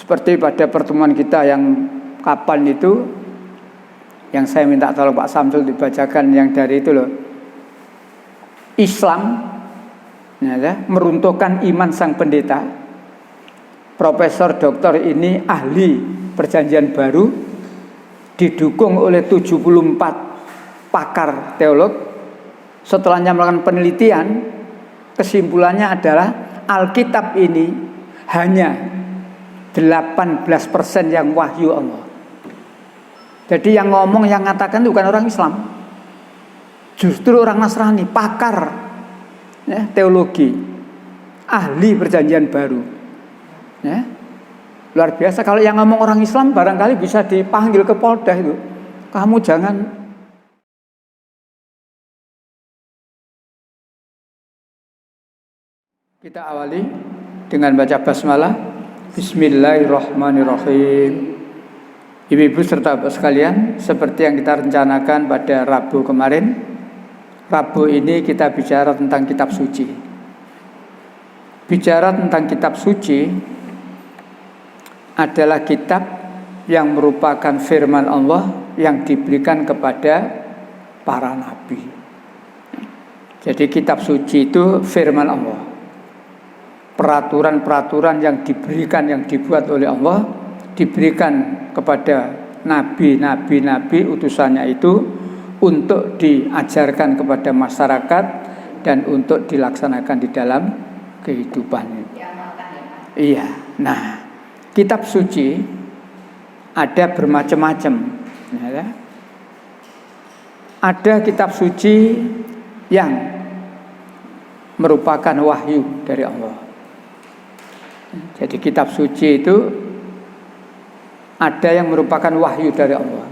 Seperti pada pertemuan kita yang kapan itu, yang saya minta tolong Pak Samsul dibacakan yang dari itu loh. Islam ya, meruntuhkan iman sang pendeta. Profesor doktor ini ahli perjanjian baru, didukung oleh 74 pakar teolog. Setelahnya melakukan penelitian, kesimpulannya adalah Alkitab ini hanya 18% yang wahyu Allah. Jadi yang ngomong, yang ngatakan itu bukan orang Islam, justru orang Nasrani, pakar ya, teologi, ahli perjanjian baru ya. Luar biasa. Kalau yang ngomong orang Islam barangkali bisa dipanggil ke Polda itu. Kamu jangan. Kita awali dengan baca basmalah. Bismillahirrahmanirrahim. Ibu-ibu serta bapak sekalian, seperti yang kita rencanakan pada Rabu kemarin, Rabu ini kita bicara tentang kitab suci. Bicara tentang kitab suci adalah kitab yang merupakan firman Allah yang diberikan kepada para nabi. Jadi kitab suci itu firman Allah. Peraturan-peraturan yang diberikan, yang dibuat oleh Allah, diberikan kepada nabi utusannya itu untuk diajarkan kepada masyarakat dan untuk dilaksanakan di dalam kehidupan. Iya. Nah, kitab suci ada bermacam-macam. Ya. Ada kitab suci yang merupakan wahyu dari Allah. Jadi kitab suci itu ada yang merupakan wahyu dari Allah.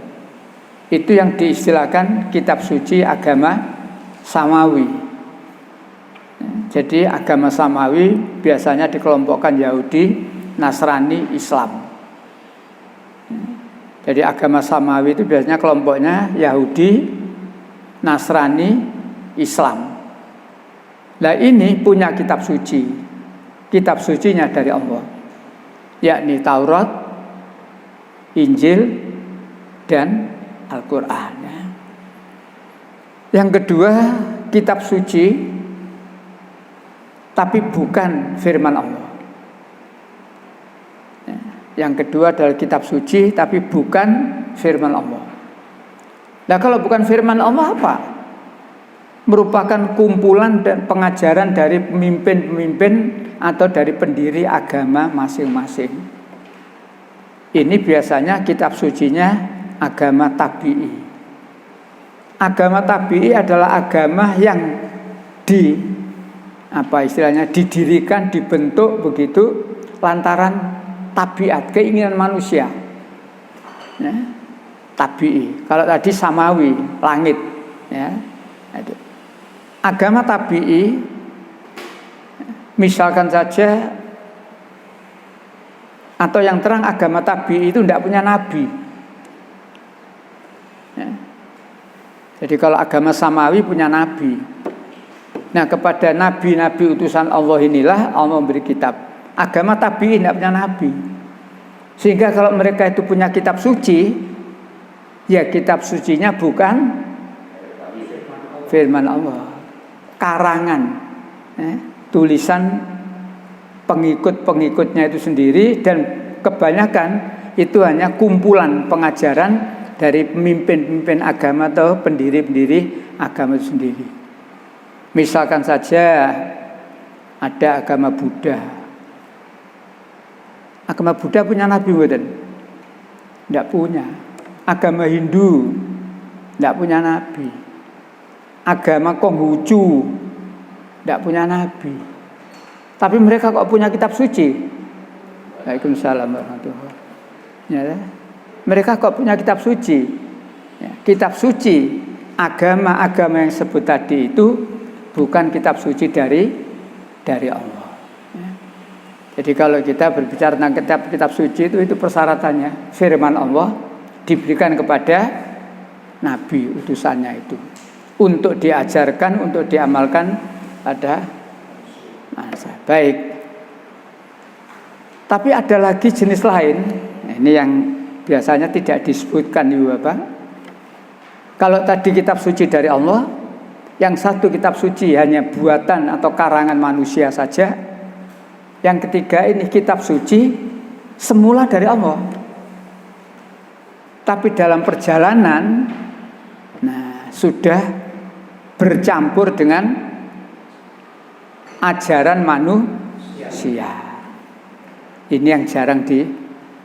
Itu yang diistilahkan kitab suci agama samawi. Jadi agama samawi biasanya dikelompokkan Yahudi, Nasrani, Islam. Jadi agama samawi itu biasanya kelompoknya Yahudi, Nasrani, Islam. Nah ini punya kitab suci. Kitab sucinya dari Allah, yakni Taurat, Injil, dan Al-Quran. Yang kedua, kitab suci, tapi bukan firman Allah. Yang kedua adalah kitab suci, tapi bukan firman Allah. Nah kalau bukan firman Allah apa? Merupakan kumpulan dan pengajaran dari pemimpin-pemimpin atau dari pendiri agama masing-masing. Ini biasanya kitab sucinya agama tabi'i. Agama tabi'i adalah agama yang didirikan, dibentuk begitu lantaran tabiat, keinginan manusia. Ya, tabi'i. Kalau tadi samawi, langit. Ya, itu. Agama tabi'i, misalkan saja, atau yang terang agama tabi'i itu tidak punya nabi. Ya. Jadi kalau agama samawi punya nabi. Nah kepada nabi-nabi utusan Allah inilah Allah memberi kitab. Agama tabi'i tidak punya nabi. Sehingga kalau mereka itu punya kitab suci, ya kitab sucinya bukan firman Allah, karangan, tulisan pengikut-pengikutnya itu sendiri, dan kebanyakan itu hanya kumpulan pengajaran dari pemimpin-pemimpin agama atau pendiri-pendiri agama itu sendiri. Misalkan saja ada agama Buddha. Agama Buddha punya nabi bukan? Tidak punya. Agama Hindu tidak punya nabi. Agama Konghucu tidak punya nabi. Tapi mereka kok punya kitab suci? Waalaikumsalam warahmatullahi wabarakatuh. Ya, mereka kok punya kitab suci? Ya, kitab suci agama-agama yang sebut tadi itu bukan kitab suci dari Allah. Ya. Jadi kalau kita berbicara tentang kitab suci itu persyaratannya firman Allah diberikan kepada nabi utusannya itu untuk diajarkan, untuk diamalkan pada masa. Baik. Tapi ada lagi jenis lain. Nah, ini yang biasanya tidak disebutkan Ibu Bapak. Kalau tadi kitab suci dari Allah, yang satu kitab suci hanya buatan atau karangan manusia saja. Yang ketiga ini kitab suci semula dari Allah. Tapi dalam perjalanan, nah, sudah bercampur dengan ajaran manusia. Ini yang jarang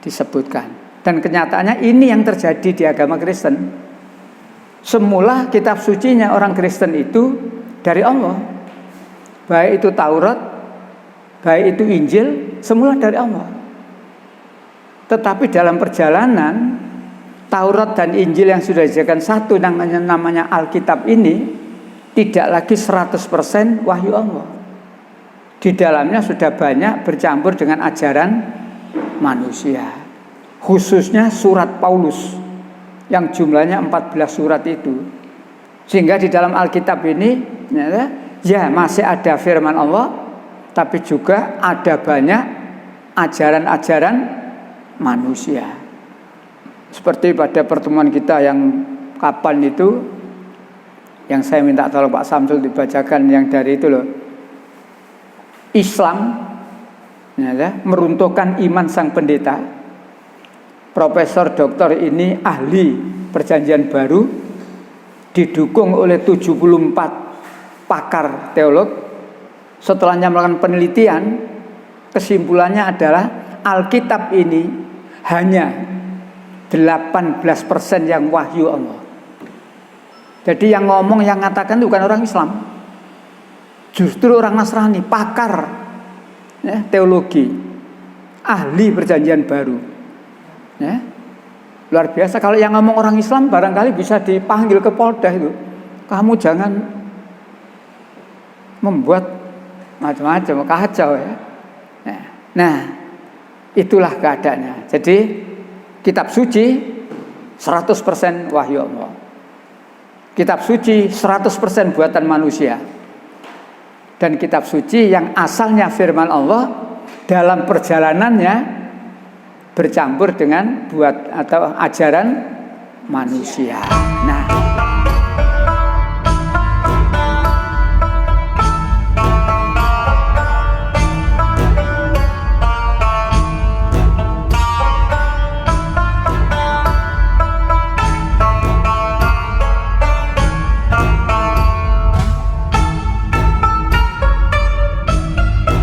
disebutkan. Dan kenyataannya ini yang terjadi di agama Kristen. Semula kitab sucinya orang Kristen itu dari Allah. Baik itu Taurat, baik itu Injil, semula dari Allah. Tetapi dalam perjalanan, Taurat dan Injil yang sudah dijadikan satu namanya Alkitab ini tidak lagi 100% wahyu Allah. Di dalamnya sudah banyak bercampur dengan ajaran manusia. Khususnya surat Paulus yang jumlahnya 14 surat itu. Sehingga di dalam Alkitab ini ya masih ada firman Allah, tapi juga ada banyak ajaran-ajaran manusia. Seperti pada pertemuan kita yang kapan itu, yang saya minta tolong Pak Samsul dibacakan yang dari itu loh. Islam meruntuhkan iman sang pendeta. Profesor doktor ini ahli perjanjian baru, didukung oleh 74 pakar teolog. Setelahnya melakukan penelitian, kesimpulannya adalah Alkitab ini hanya 18% yang wahyu Allah. Jadi yang ngomong, yang ngatakan itu bukan orang Islam, justru orang Nasrani, pakar teologi, ahli perjanjian baru. Ya, luar biasa. Kalau yang ngomong orang Islam barangkali bisa dipanggil ke Polda itu. Kamu jangan membuat macam-macam, kacau ya. Nah, itulah keadaannya. Jadi kitab suci 100% wahyu Allah. Kitab suci 100% buatan manusia. Dan kitab suci yang asalnya firman Allah dalam perjalanannya bercampur dengan ajaran manusia. Nah,